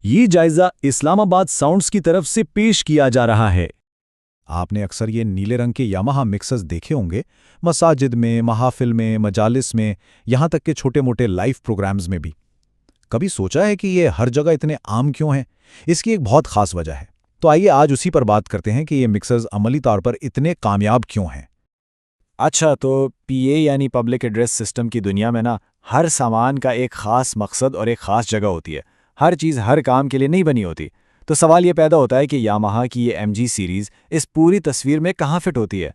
ये जायजा इस्लामाबाद साउंड्स की तरफ से पेश किया जा रहा है। आपने अक्सर ये नीले रंग के यामाहा मिक्सर्स देखे होंगे, मसाजिद में, महाफिल में, मजालिस में, यहाँ तक के छोटे मोटे लाइव प्रोग्राम्स में भी। कभी सोचा है कि ये हर जगह इतने आम क्यों हैं? इसकी एक बहुत खास वजह है। तो आइए आज उसी पर बात करते हैं कि ये मिक्सर्स अमली तौर पर इतने कामयाब क्यों हैं। अच्छा, तो पीए यानी पब्लिक एड्रेस सिस्टम की दुनिया में ना हर सामान का एक खास मकसद और एक खास जगह होती है। हर चीज़ हर काम के लिए नहीं बनी होती। तो सवाल ये पैदा होता है कि यामाहा की ये एमजी सीरीज़ इस पूरी तस्वीर में कहाँ फिट होती है।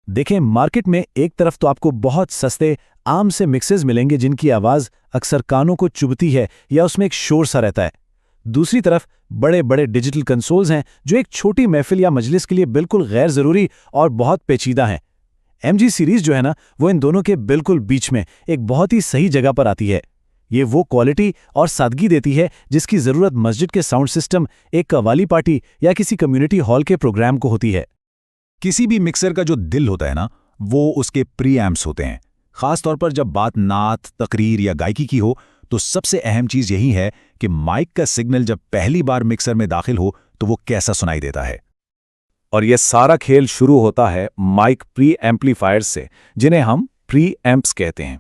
देखें, मार्केट में एक तरफ तो आपको बहुत सस्ते आम से मिक्सेस मिलेंगे जिनकी आवाज़ अक्सर कानों को चुभती है या उसमें एक शोर सा रहता है। दूसरी तरफ बड़े बड़े डिजिटल कंसोल्स हैं जो एक छोटी महफिल या मजलिस के लिए बिल्कुल गैर ज़रूरी और बहुत पेचीदा हैं। एमजी सीरीज़ जो है ना, वो इन दोनों के बिल्कुल बीच में एक बहुत ही सही जगह पर आती है। ये वो क्वालिटी और सादगी देती है जिसकी ज़रूरत मस्जिद के साउंड सिस्टम, एक कव्वाली पार्टी या किसी कम्युनिटी हॉल के प्रोग्राम को होती है। किसी भी मिक्सर का जो दिल होता है ना, वो उसके प्री एम्प्स होते हैं। खास तौर पर जब बात नात, तकरीर या गायकी की हो, तो सबसे अहम चीज़ यही है कि माइक का सिग्नल जब पहली बार मिक्सर में दाखिल हो तो वो कैसा सुनाई देता है। और यह सारा खेल शुरू होता है माइक प्री एम्पलीफायर्स से, जिन्हें हम प्री एम्प्स कहते हैं।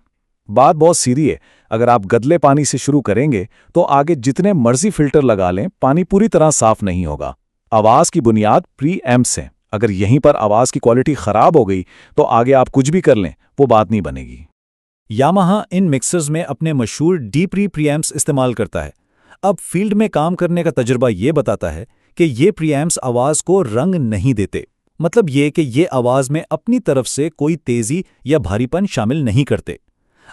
बात बहुत सीधी है। अगर आप गदले पानी से शुरू करेंगे तो आगे जितने मर्जी फिल्टर लगा लें, पानी पूरी तरह साफ नहीं होगा। आवाज़ की बुनियाद प्री एम्प्स हैं। अगर यहीं पर आवाज़ की क्वालिटी ख़राब हो गई तो आगे आप कुछ भी कर लें, वो बात नहीं बनेगी। यामाहा इन मिक्सर्स में अपने मशहूर डीप प्रीएम्प्स इस्तेमाल करता है। अब फील्ड में काम करने का तजुर्बा ये बताता है कि ये प्रीएम्प्स आवाज़ को रंग नहीं देते। मतलब ये कि ये आवाज़ में अपनी तरफ से कोई तेज़ी या भारीपन शामिल नहीं करते।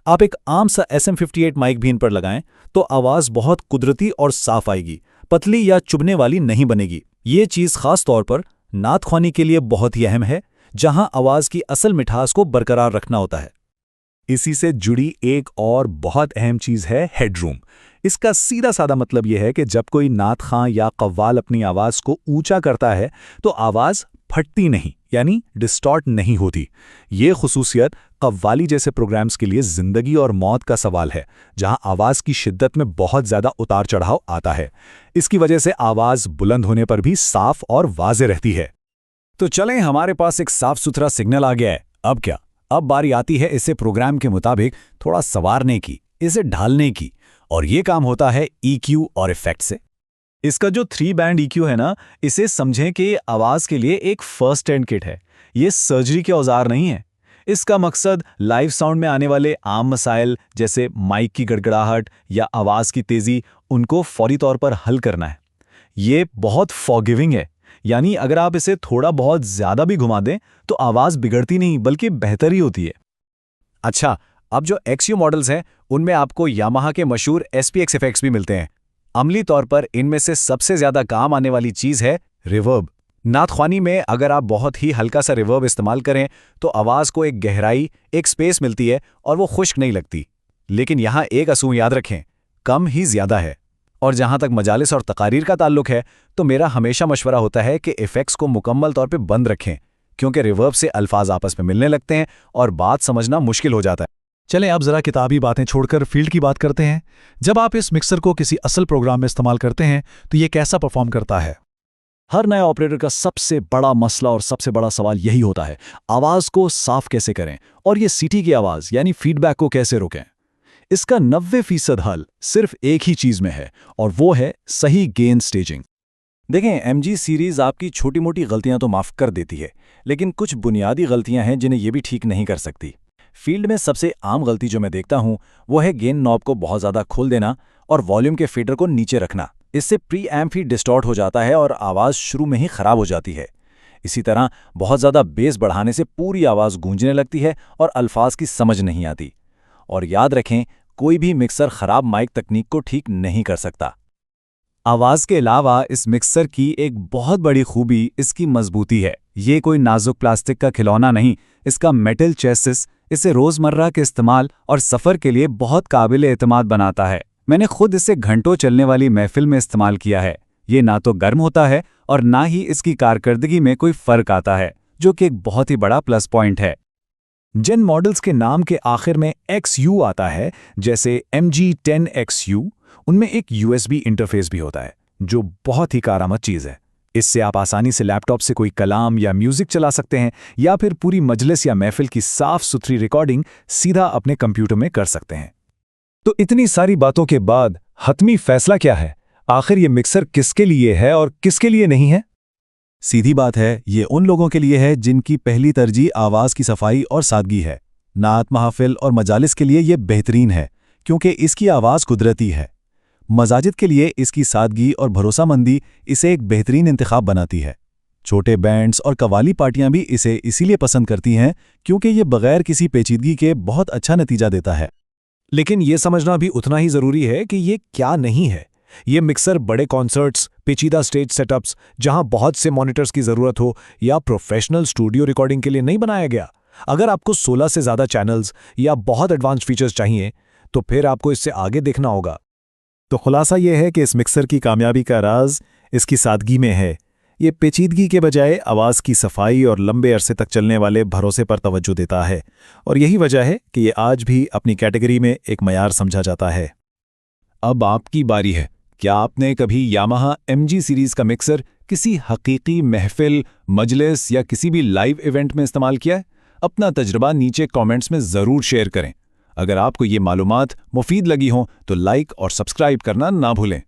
आप एक आम सा SM58 माइक भी इन पर लगाएं तो आवाज़ बहुत कुदरती और साफ आएगी, पतली या चुभने वाली नहीं बनेगी। ये चीज़ खास तौर पर नात ख्वानी के लिए बहुत ही अहम है, जहां आवाज़ की असल मिठास को बरकरार रखना होता है। इसी से जुड़ी एक और बहुत अहम चीज़ है हेडरूम। इसका सीधा साधा मतलब यह है कि जब कोई नात खां या कव्वाल अपनी आवाज़ को ऊंचा करता है तो आवाज़ फटती नहीं, यानी डिस्टॉर्ट नहीं होती। ये खुसूसियत कव्वाली जैसे प्रोग्राम्स के लिए ज़िंदगी और मौत का सवाल है, जहां आवाज़ की शिद्दत में बहुत ज़्यादा उतार चढ़ाव आता है। इसकी वजह से आवाज़ बुलंद होने पर भी साफ और वाज़े रहती है। तो चलें, हमारे पास एक साफ सुथरा सिग्नल आ गया है। अब क्या? अब बारी आती है इसे प्रोग्राम के मुताबिक थोड़ा संवारने की, इसे ढालने की, और ये काम होता है EQ और इफेक्ट से। इसका जो 3 बैंड EQ है ना, इसे समझें कि आवाज़ के लिए एक फर्स्ट एड किट है। ये सर्जरी के औजार नहीं है। इसका मकसद लाइव साउंड में आने वाले आम मसाइल जैसे माइक की गड़गड़ाहट या आवाज़ की तेज़ी, उनको फौरी तौर पर हल करना है। ये बहुत फॉरगिविंग है, यानी अगर आप इसे थोड़ा बहुत ज़्यादा भी घुमा दें तो आवाज़ बिगड़ती नहीं बल्कि बेहतर ही होती है। अच्छा, अब जो XU मॉडल्स हैं उनमें आपको यामाहा के मशहूर SPX इफेक्ट्स भी मिलते हैं। अमली तौर पर इनमें से सबसे ज़्यादा काम आने वाली चीज़ है रिवर्ब। नात ख्वानी में अगर आप बहुत ही हल्का सा रिवर्ब इस्तेमाल करें तो आवाज़ को एक गहराई, एक स्पेस मिलती है और वो खुश्क नहीं लगती। लेकिन यहाँ एक असूल याद रखें, कम ही ज़्यादा है। और जहाँ तक मजालिस और तकारीर का ताल्लुक है तो मेरा हमेशा मशवरा होता है कि इफ़ेक्ट्स को मुकम्मल तौर पे बंद रखें, क्योंकि रिवर्ब से अल्फाज आपस में मिलने लगते हैं और बात समझना मुश्किल हो जाता है। चलें अब ज़रा किताबी बातें छोड़कर फील्ड की बात करते हैं। जब आप इस मिक्सर को किसी असल प्रोग्राम में इस्तेमाल करते हैं तो ये कैसा परफॉर्म करता है? हर नए ऑपरेटर का सबसे बड़ा मसला और सबसे बड़ा सवाल यही होता है, आवाज़ को साफ कैसे करें और ये सीटी की आवाज़ यानी फीडबैक को कैसे रोकें। इसका 90% हल सिर्फ एक ही चीज़ में है, और वो है सही गेन स्टेजिंग। देखें, MG सीरीज़ आपकी छोटी मोटी गलतियां तो माफ़ कर देती है, लेकिन कुछ बुनियादी गलतियां हैं जिन्हें ये भी ठीक नहीं कर सकती। फील्ड में सबसे आम गलती जो मैं देखता हूं वो है गेन नॉब को बहुत ज़्यादा खोल देना और वॉल्यूम के फीडर को नीचे रखना। इससे प्री एम्प ही डिस्टॉर्ट हो जाता है और आवाज़ शुरू में ही ख़राब हो जाती है। इसी तरह बहुत ज़्यादा बेस बढ़ाने से पूरी आवाज़ गूंजने लगती है और अल्फाज की समझ नहीं आती। और याद रखें, कोई भी मिक्सर ख़राब माइक तकनीक को ठीक नहीं कर सकता। आवाज़ के अलावा इस मिक्सर की एक बहुत बड़ी खूबी इसकी मजबूती है। ये कोई नाजुक प्लास्टिक का खिलौना नहीं, इसका मेटल चेसिस इसे रोज़मर्रा के इस्तेमाल और सफ़र के लिए बहुत काबिल एतमाद बनाता है। मैंने खुद इसे घंटों चलने वाली महफिल में इस्तेमाल किया है। ये ना तो गर्म होता है और ना ही इसकी कारकर्दगी में कोई फ़र्क आता है, जो कि एक बहुत ही बड़ा प्लस पॉइंट है। जिन मॉडल्स के नाम के आखिर में XU आता है, जैसे MG10XU, उनमें एक USB इंटरफेस भी होता है, जो बहुत ही कारआमद चीज़ है। इससे आप आसानी से लैपटॉप से कोई कलाम या म्यूजिक चला सकते हैं या फिर पूरी मजलिस या महफिल की साफ सुथरी रिकॉर्डिंग सीधा अपने कंप्यूटर में कर सकते हैं। तो इतनी सारी बातों के बाद हतमी फैसला क्या है? आखिर ये मिक्सर किसके लिए है और किसके लिए नहीं है? सीधी बात है, ये उन लोगों के लिए है जिनकी पहली तरजीह आवाज़ की सफाई और सादगी है। नात महफिल और मजालिस के लिए ये बेहतरीन है क्योंकि इसकी आवाज़ कुदरती है। मसाजिद के लिए इसकी सादगी और भरोसामंदी इसे एक बेहतरीन इंतखाब बनाती है। छोटे बैंड्स और कव्वाली पार्टियां भी इसे इसीलिए पसंद करती हैं क्योंकि ये बगैर किसी पेचीदगी के बहुत अच्छा नतीजा देता है। लेकिन ये समझना भी उतना ही ज़रूरी है कि ये क्या नहीं है। ये मिक्सर बड़े कॉन्सर्ट्स, पेचीदा स्टेज सेटअप्स, जहां बहुत से मॉनिटर्स की ज़रूरत हो या प्रोफेशनल स्टूडियो रिकॉर्डिंग के लिए नहीं बनाया गया। अगर आपको 16 से ज़्यादा चैनल्स या बहुत एडवांस्ड फीचर्स चाहिए तो फिर आपको इससे आगे देखना होगा। तो खुलासा यह है कि इस मिक्सर की कामयाबी का राज इसकी सादगी में है। ये पेचीदगी के बजाय आवाज़ की सफाई और लंबे अरसे तक चलने वाले भरोसे पर तवज्जो देता है, और यही वजह है कि ये आज भी अपनी कैटेगरी में एक मयार समझा जाता है। अब आपकी बारी है। क्या आपने कभी यामाहा MG सीरीज़ का मिक्सर किसी हकीकी महफिल, मजलिस या किसी भी लाइव इवेंट में इस्तेमाल किया है? अपना तजुर्बा नीचे कमेंट्स में ज़रूर शेयर करें। अगर आपको ये मालूमात मुफीद लगी हों तो लाइक और सब्सक्राइब करना ना भूलें।